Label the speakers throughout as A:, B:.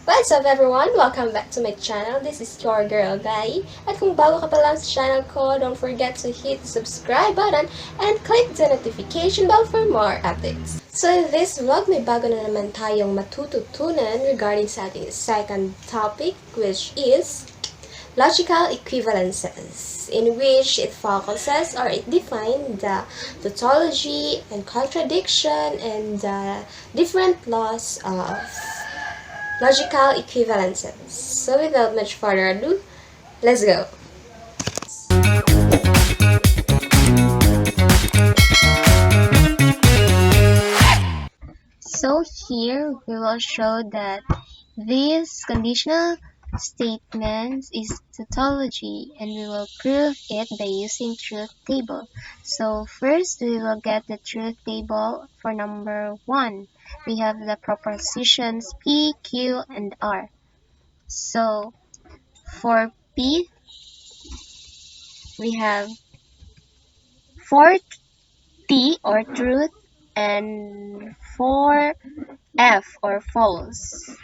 A: What's up everyone? Welcome back to my channel. This is your girl, Guy. At kung bago ka pa lang sa channel ko, don't forget to hit the subscribe button and click the notification bell for more updates. So in this vlog, may bago na naman tayong matututunan regarding sa ating second topic, which is logical equivalences, in which it focuses or it defines the tautology and contradiction and the different laws of logical equivalences. So without much further ado, let's go! So here we will show that this conditional statements is tautology, and we will prove it by using truth table. So first we will get the truth table for number 1. We have the propositions P, Q, and R. So for P, we have for T or truth and for F or false.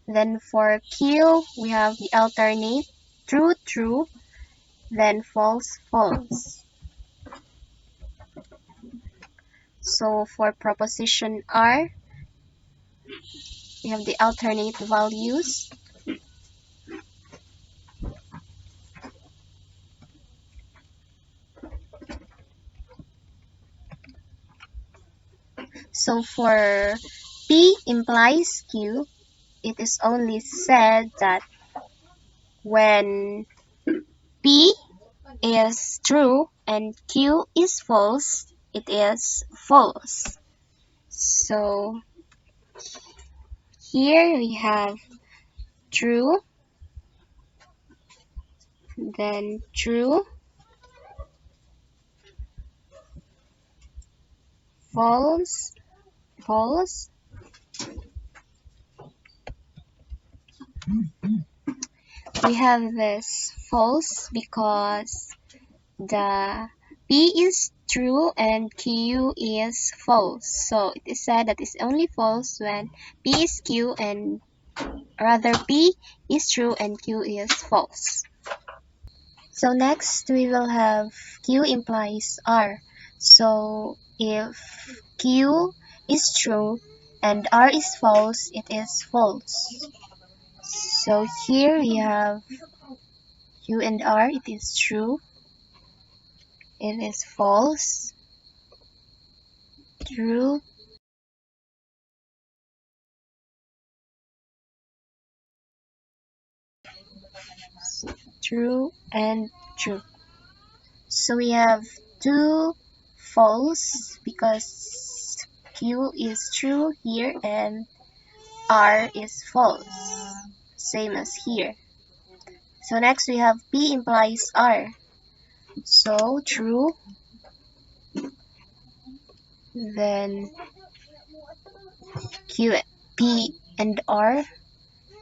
A: Then for Q, we have the alternate true, true, then false, false. So for proposition R, we have the alternate values. So for P implies Q, it is only said that when P is true and Q is false, it is false. So here we have true, then true, false, false. We have this false because the P is true and Q is false. So it is said that it's only false when P is Q and rather P is true and Q is false. So next we will have Q implies R. So if Q is true and R is false, it is false. So here we have Q and R, it is true, it is false, true, true, and true. So we have two false because Q is true here and R is false, same as here. So next we have P implies R. So true, then Q, P and R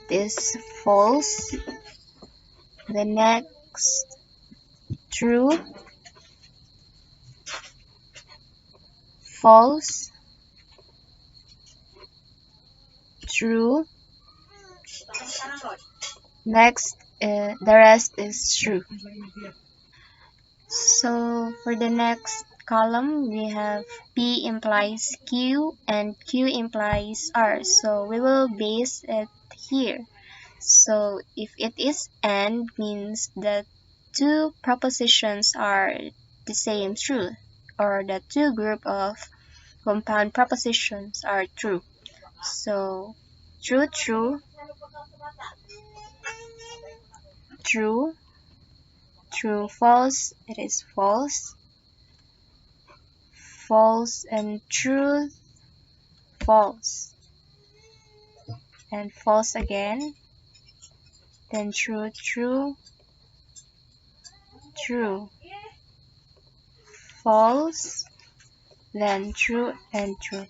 A: is false. The next true, false, true. Next, the rest is true. So for the next column, we have P implies Q and Q implies R. So we will base it here. So if it is AND, means that two propositions are the same truth, or the two group of compound propositions are true. So true, true, true, true, false, it is false, false and truth, false, and false again, then true, true, true, false, then true and true.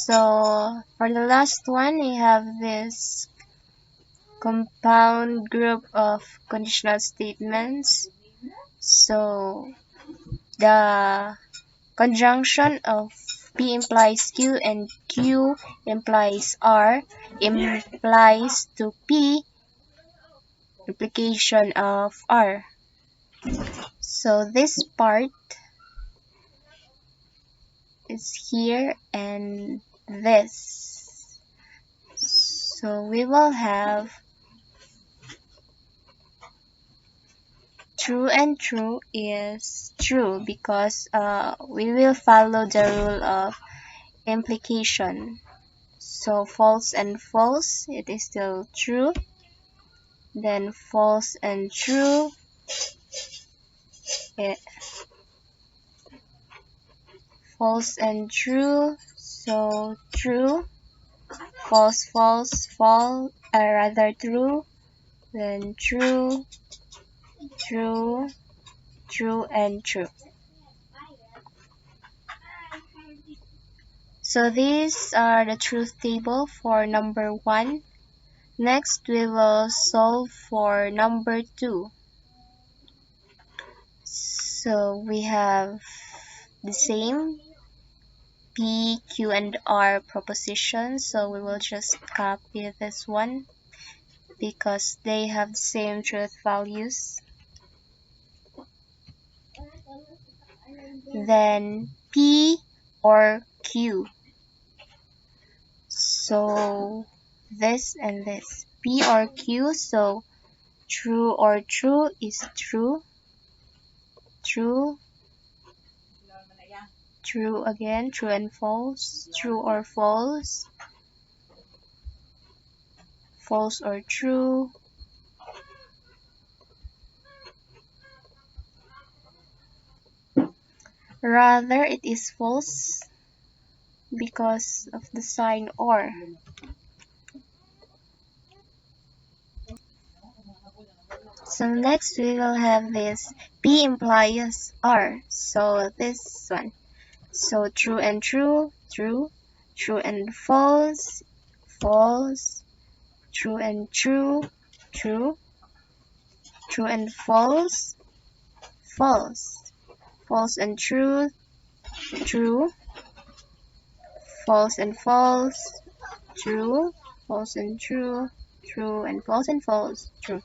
A: So for the last one, we have this compound group of conditional statements. So the conjunction of P implies Q and Q implies R implies to P implication of R. So this part is here and this. So we will have true and true is true because we will follow the rule of implication. So false and false, it is still true. Then false and true, false and true, so true. False, false, false, rather true. Then true, true, true, and true. So these are the truth table for number 1. Next, we will solve for number 2. So we have the same P, Q, and R propositions. So we will just copy this one because they have the same truth values. Then P or Q. So this and this. P or Q, so true or true is true. True. True again, true and false. True or false. False or true. Rather, it is false because of the sign or. So next we will have this P implies R. So this one. So true and true, true. True and false, false. True and true, true. True and false, false. False and true, true. False and false, true. False and true, true. And false, true.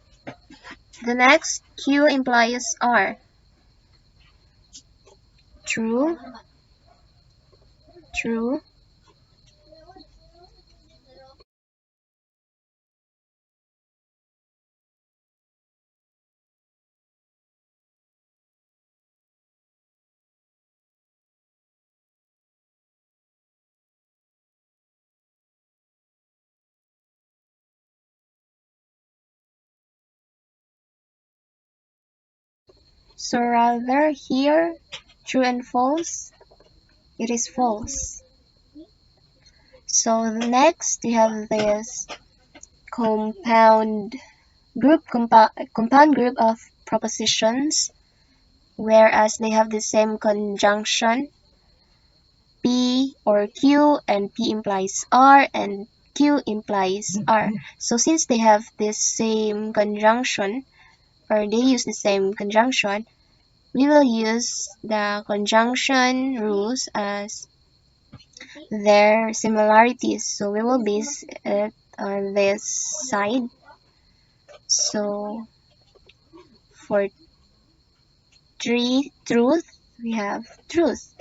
A: The next Q implies R. True, true. So rather here, true and false, it is false. So next we have this compound group of propositions, whereas they have the same conjunction, P or Q, and P implies R and Q implies R. So since they have this same conjunction, or they use the same conjunction, we will use the conjunction rules as their similarities. So we will base it on this side. So for truth, we have truth.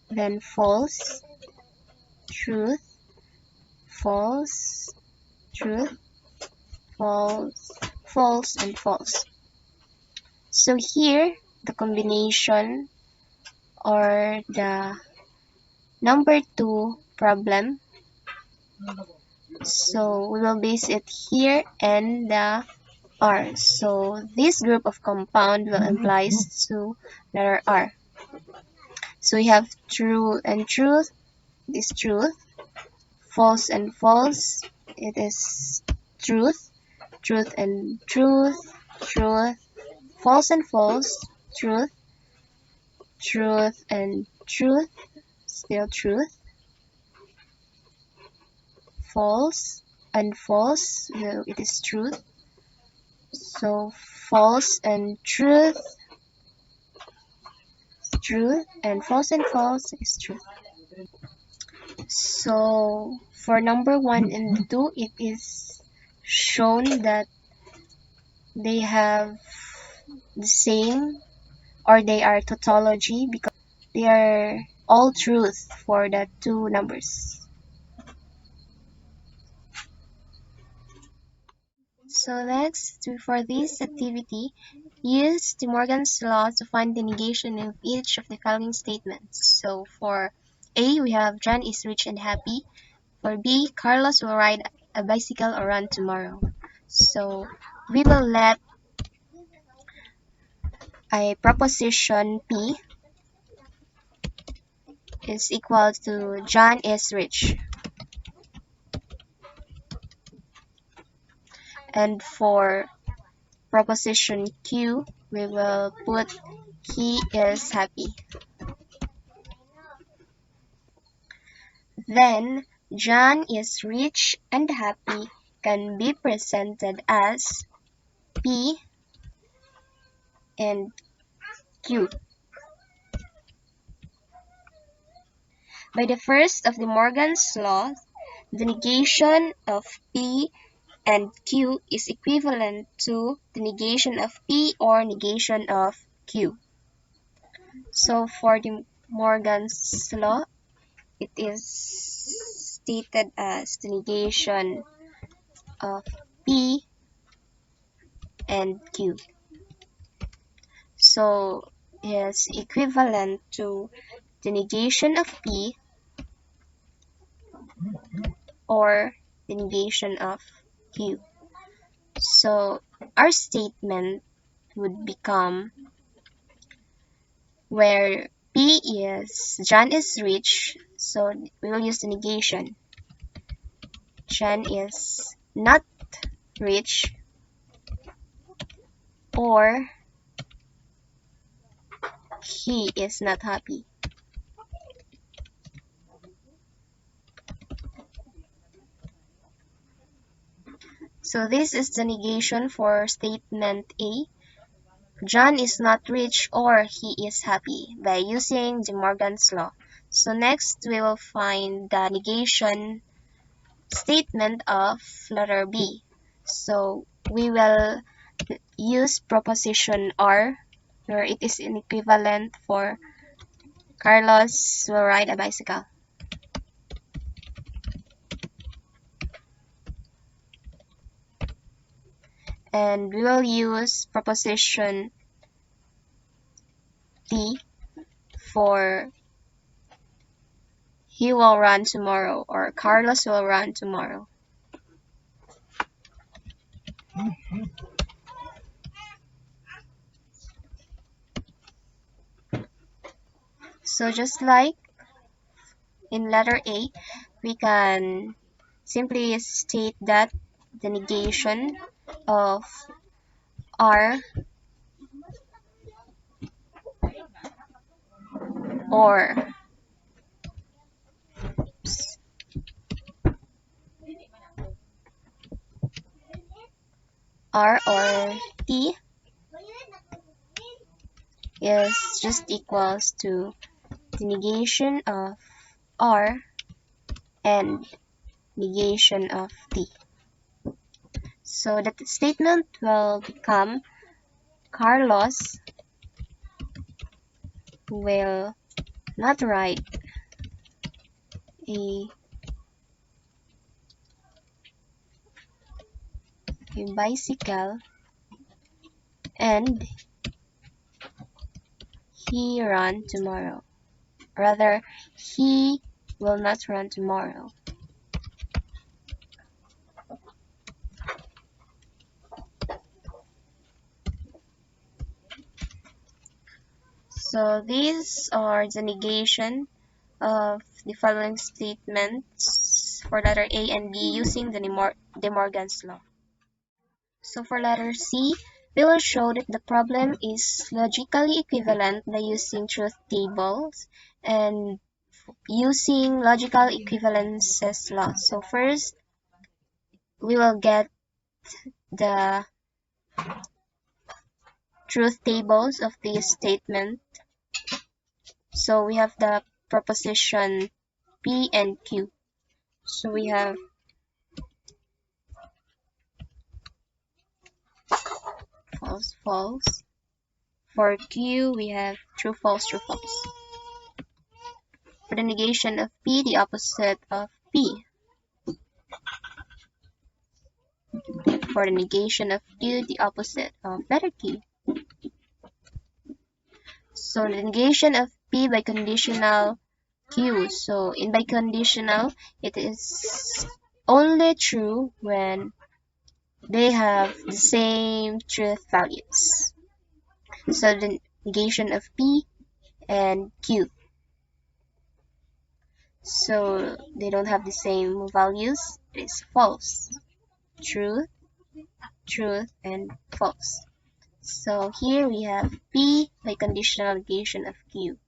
A: Then false, truth, false, truth, false, false, and false. So here, the combination or the number 2 problem. So we will base it here and the R. So this group of compound will implies to letter R. So we have true and truth, it is truth. False and false, it is truth. Truth and truth, truth. False and false, truth. Truth and truth, still truth. False and false, so it is truth. So false and truth, truth, and false is truth. So for number 1 and 2, it is shown that they have the same, or they are tautology, because they are all truth for the two numbers. So next, for this activity, use De Morgan's law to find the negation of each of the following statements. So for A, we have John is rich and happy. For B, Carlos will ride a bicycle or run tomorrow. So we will let a proposition P is equal to John is rich. And for proposition Q, we will put he is happy. Then John is rich and happy can be presented as P and Q. By the first of De Morgan's law, the negation of P and Q is equivalent to the negation of P or negation of Q. So for De Morgan's law, it is stated as the negation of P and Q. So is equivalent to the negation of P or the negation of Q. So our statement would become, where P is John is rich, so we will use the negation. John is not rich, or he is not happy. So this is the negation for statement A. John is not rich or he is happy, by using De Morgan's law. So next we will find the negation statement of letter B. So we will use proposition R, where it is an equivalent for Carlos will ride a bicycle. And we will use proposition T for he will run tomorrow, or Carlos will run tomorrow. So just like in letter A, we can simply state that the negation of R or T is just equals to the negation of R and negation of T. So that statement will become Carlos will not ride a bicycle, and he run tomorrow. Rather, he will not run tomorrow. So these are the negation of the following statements for letter A and B using the De Morgan's law. So for letter C, we will show that the problem is logically equivalent by using truth tables and using logical equivalences law. So first, we will get the truth tables of this statement. So we have the proposition P and Q. So we have false, false. For Q, we have true, false, true, false. For the negation of P, the opposite of P. For the negation of Q, the opposite of letter Q. So the negation of P by conditional Q. So in biconditional, it is only true when they have the same truth values. So the negation of P and Q. So they don't have the same values. It is false, truth, truth, and false. So here we have P by conditional negation of Q.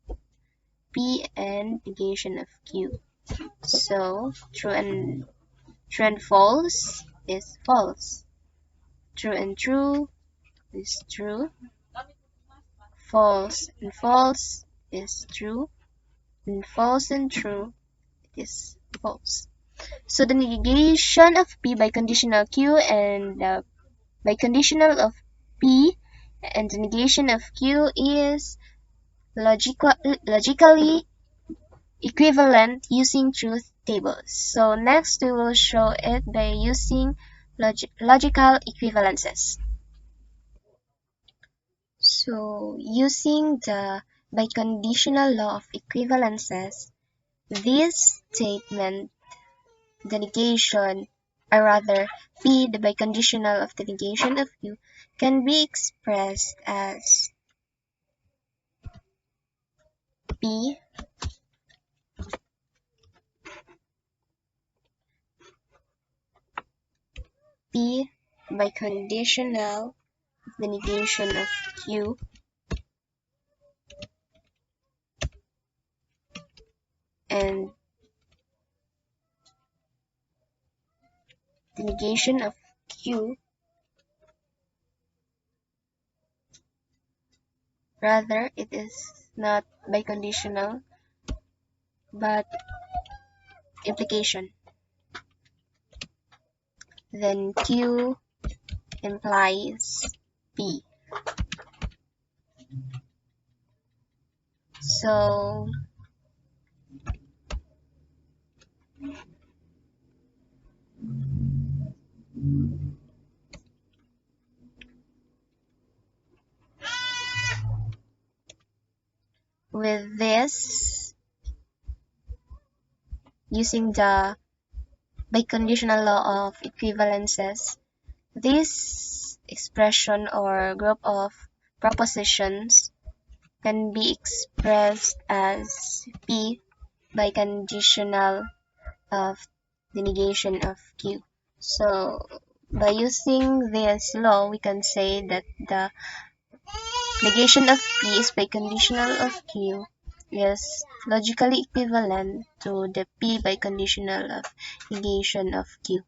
A: P and negation of Q. So true and false is false. True and true is true. False and false is true. And false and true is false. So the negation of P by conditional Q and the biconditional of P and the negation of Q is logically equivalent using truth tables. So next we will show it by using logical equivalences. So using the biconditional law of equivalences, this statement, the negation, or rather P, the biconditional of the negation of Q, can be expressed as P biconditional of the negation of Q and the negation of Q, rather it is not biconditional but implication. Then Q implies P. So with this, using the biconditional law of equivalences, this expression or group of propositions can be expressed as P biconditional of the negation of Q. So by using this law, we can say that the negation of P is biconditional of Q is logically equivalent to the P biconditional of negation of Q.